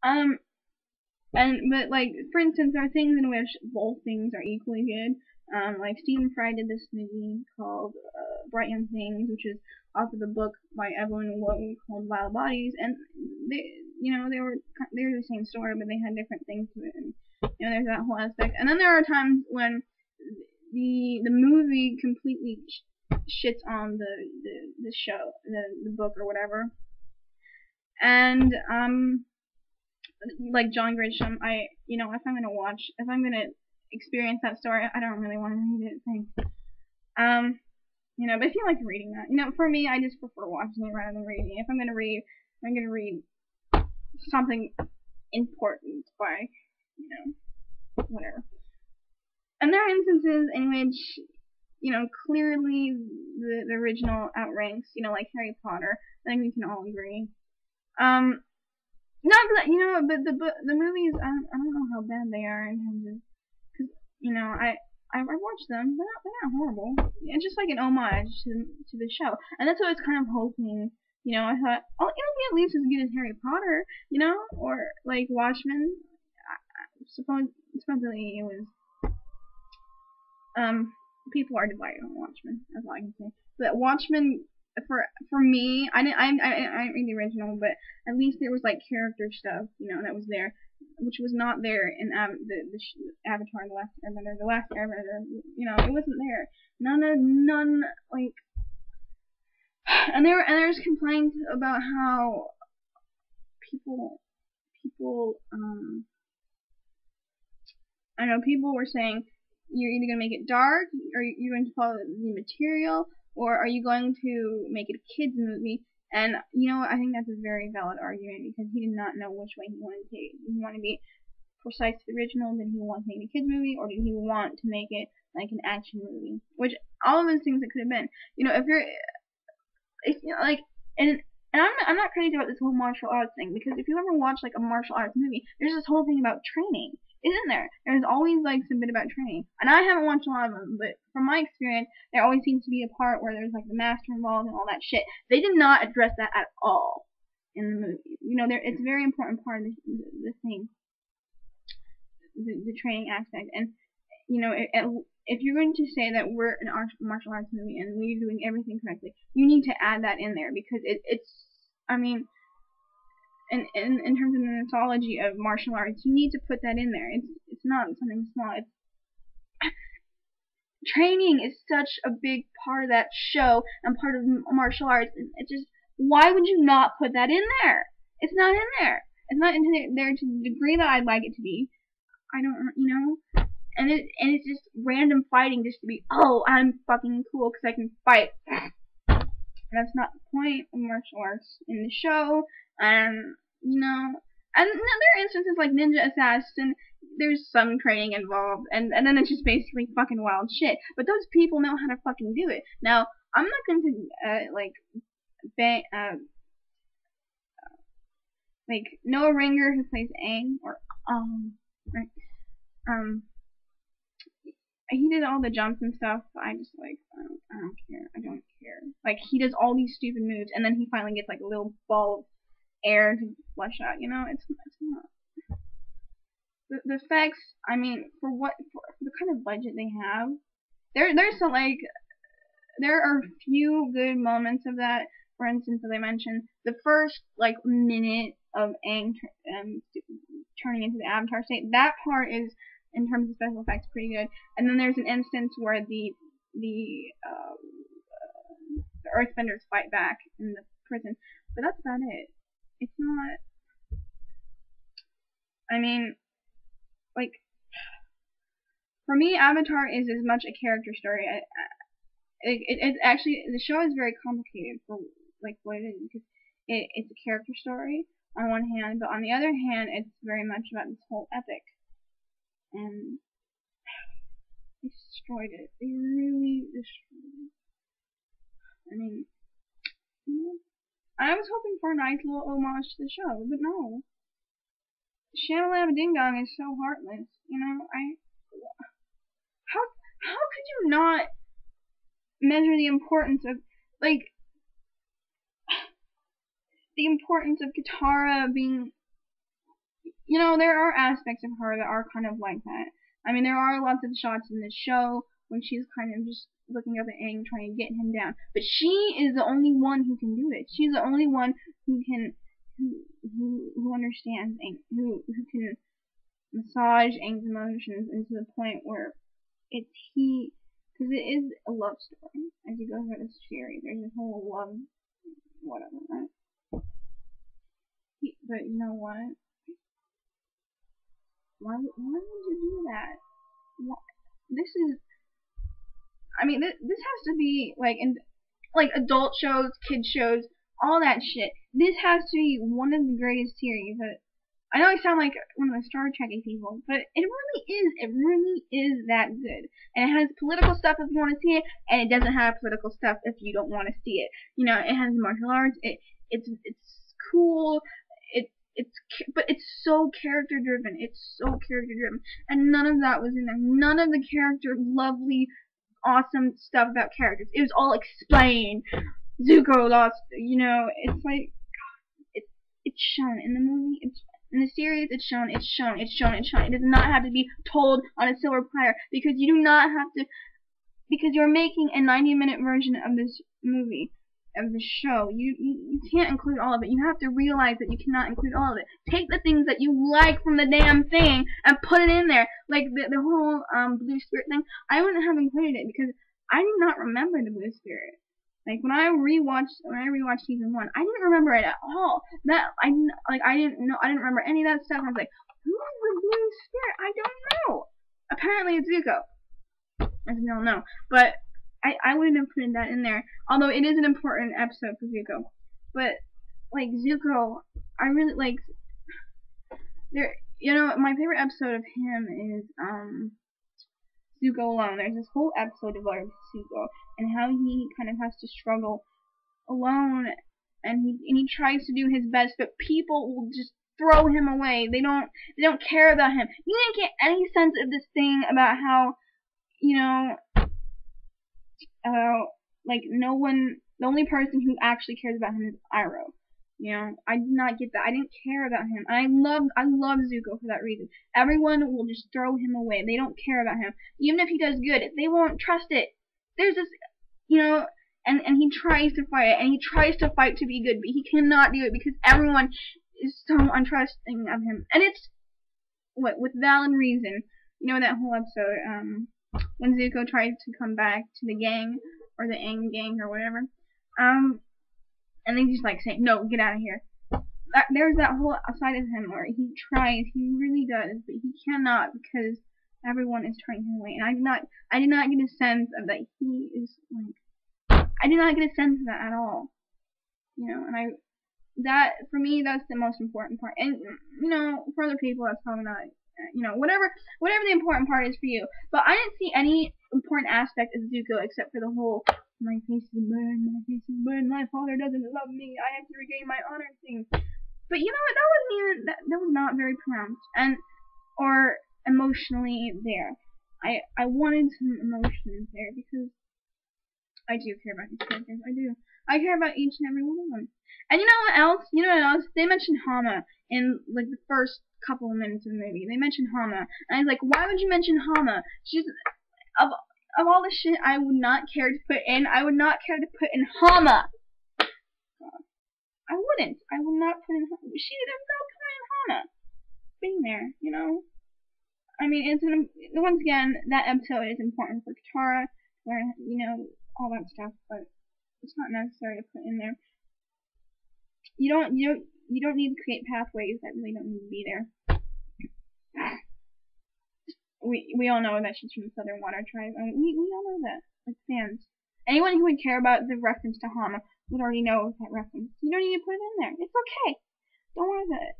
Um, but like for instance, there are things in which both things are equally good. Like Stephen Fry did this movie called Bright Young Things, which is off of the book by Evelyn Wood called Wild Bodies, and they, they were the same story, but they had different things to it, and there's that whole aspect. And then there are times when the movie completely shits on the show, the book or whatever, and like John Grisham, if I'm gonna experience that story, I don't really want to read it. Thanks. But if you like reading that, for me, I just prefer watching it rather than reading. If I'm gonna read, I'm gonna read something important by, whatever. And there are instances in which, clearly the original outranks, like Harry Potter. I think we can all agree. Not that but the movies, I don't know how bad they are in terms of, because I watched them. They're not horrible. It's just like an homage to the show, and that's what I was kind of hoping. I thought, oh, it'll be at least as good as Harry Potter, or like Watchmen. Supposedly it was. People are divided on Watchmen. That's all I can say. But Watchmen, for me, I didn't read the original, but at least there was like character stuff, that was there, which was not there in Avatar: The Last Airbender. The Last Airbender, it wasn't there. None like. And there's complaints about how people I know people were saying you're either going to make it dark, or you're going to follow the material, or are you going to make it a kids movie? And I think that's a very valid argument, because he did not know which way he wanted to take it. Did he want to be precise to the original? Did he want to make it a kids movie, or did he want to make it like an action movie? Which all of those things it could have been. If like, and I'm not crazy about this whole martial arts thing, because if you ever watch like a martial arts movie, there's this whole thing about training. Isn't there? There's always like some bit about training, and I haven't watched a lot of them, but from my experience, there always seems to be a part where there's like the master involved and all that shit. They did not address that at all in the movie. It's a very important part of the thing, the training aspect, and if you're going to say that we're an martial arts movie and we're doing everything correctly, you need to add that in there, because it's, I mean, in terms of the mythology of martial arts, you need to put that in there. It's not something small. Training is such a big part of that show and part of martial arts. It's just, why would you not put that in there? It's not in there. It's not in there to the degree that I'd like it to be. I don't, and it's just random fighting just to be, oh, I'm fucking cool because I can fight. That's not the point of martial arts in the show. And there are instances like Ninja Assassin. There's some training involved, and then it's just basically fucking wild shit. But those people know how to fucking do it. Now, I'm not going to like Noah Ringer, who plays Aang, or right, he did all the jumps and stuff. I just like, I don't care. I don't care. Like, he does all these stupid moves, and then he finally gets like a little ball of air to flush out. It's not. The effects, I mean, for the kind of budget they have, there's some like, there are a few good moments of that. For instance, as I mentioned, the first like minute of Aang turning into the Avatar state, that part is, in terms of special effects, pretty good. And then there's an instance where the Earthbenders fight back in the prison, but that's about it. It's not. I mean, like, for me, Avatar is as much a character story. It's actually, the show is very complicated for like what it is, because it's a character story on one hand, but on the other hand, it's very much about this whole epic. And they destroyed it. They really destroyed it. I mean, I was hoping for a nice little homage to the show, but no. Shamalama Ding Dong is so heartless. How could you not measure the importance of, like, the importance of Katara being you know, there are aspects of her that are kind of like that. I mean, there are lots of shots in this show when she's kind of just looking up at Aang trying to get him down. But she is the only one who can do it. She's the only one who can who understands Aang, who can massage Aang's emotions into the point where it's he, because it is a love story. As you go through this series, there's this whole love, whatever, right? But you know what? Why would you do that? Why? This is, I mean, this has to be like in like adult shows, kid shows, all that shit. This has to be one of the greatest series that. I know I sound like one of the Star Trekky people, but it really is. It really is that good. And it has political stuff if you want to see it, and it doesn't have political stuff if you don't want to see it. You know, it has martial arts. It's cool. But it's so character driven. It's so character driven, and none of that was in there. None of the character, lovely, awesome stuff about characters. It was all explained. Zuko lost. You know, it's like it's shown in the movie. It's in the series. It's shown. It's shown. It's shown. It's shown. It does not have to be told on a silver platter because you do not have to. Because you're making a 90-minute version of this movie, of the show. You can't include all of it. You have to realize that you cannot include all of it. Take the things that you like from the damn thing and put it in there. Like the whole Blue Spirit thing. I wouldn't have included it because I did not remember the Blue Spirit. Like when I rewatched season 1, I didn't remember it at all. I didn't remember any of that stuff. I was like, who is the Blue Spirit? I don't know. Apparently it's Zuko, as we all know. But I wouldn't have put that in there. Although it is an important episode for Zuko. But like Zuko, I really like there. You know, my favorite episode of him is Zuko alone. There's this whole episode devoted to Zuko and how he kind of has to struggle alone, and he tries to do his best, but people will just throw him away. They don't care about him. You didn't get any sense of this thing about how, you know, like the only person who actually cares about him is Iroh. You know, I did not get that. I didn't care about him. And I love Zuko for that reason. Everyone will just throw him away. They don't care about him. Even if he does good, they won't trust it. There's this, you know, and he tries to fight it, and he tries to fight to be good, but he cannot do it because everyone is so untrusting of him. And it's, with valid reason. You know that whole episode, when Zuko tries to come back to the gang, or the Aang gang, or whatever, and they just like say, no, get out of here. There's that whole side of him where he tries, he really does, but he cannot because everyone is turning him away. And I did not get a sense of that he is like, I did not get a sense of that at all. You know, and that, for me, that's the most important part. And, you know, for other people, that's probably not, you know, whatever the important part is for you. But I didn't see any important aspect of Zuko except for the whole, my face is burned, my father doesn't love me, I have to regain my honor thing. But you know what, that was not very pronounced, and, or emotionally there. I wanted some emotions there, because I do care about these characters, I do. I care about each and every one of them. And you know what else? They mentioned Hama in, like, the first couple of minutes of the movie. They mentioned Hama. And I was like, why would you mention Hama? She's, of all the shit I would not care to put in, I would not care to put in Hama. God. I wouldn't. I would not put in Hama. There's no point in Hama being there, you know? I mean, once again, that episode is important for Katara, learn, you know, all that stuff, but it's not necessary to put in there. You don't need to create pathways that really don't need to be there. We all know that she's from the Southern Water Tribe, and we all know that, like fans. Anyone who would care about the reference to Hama would already know that reference. You don't need to put it in there. It's okay. Don't worry about it.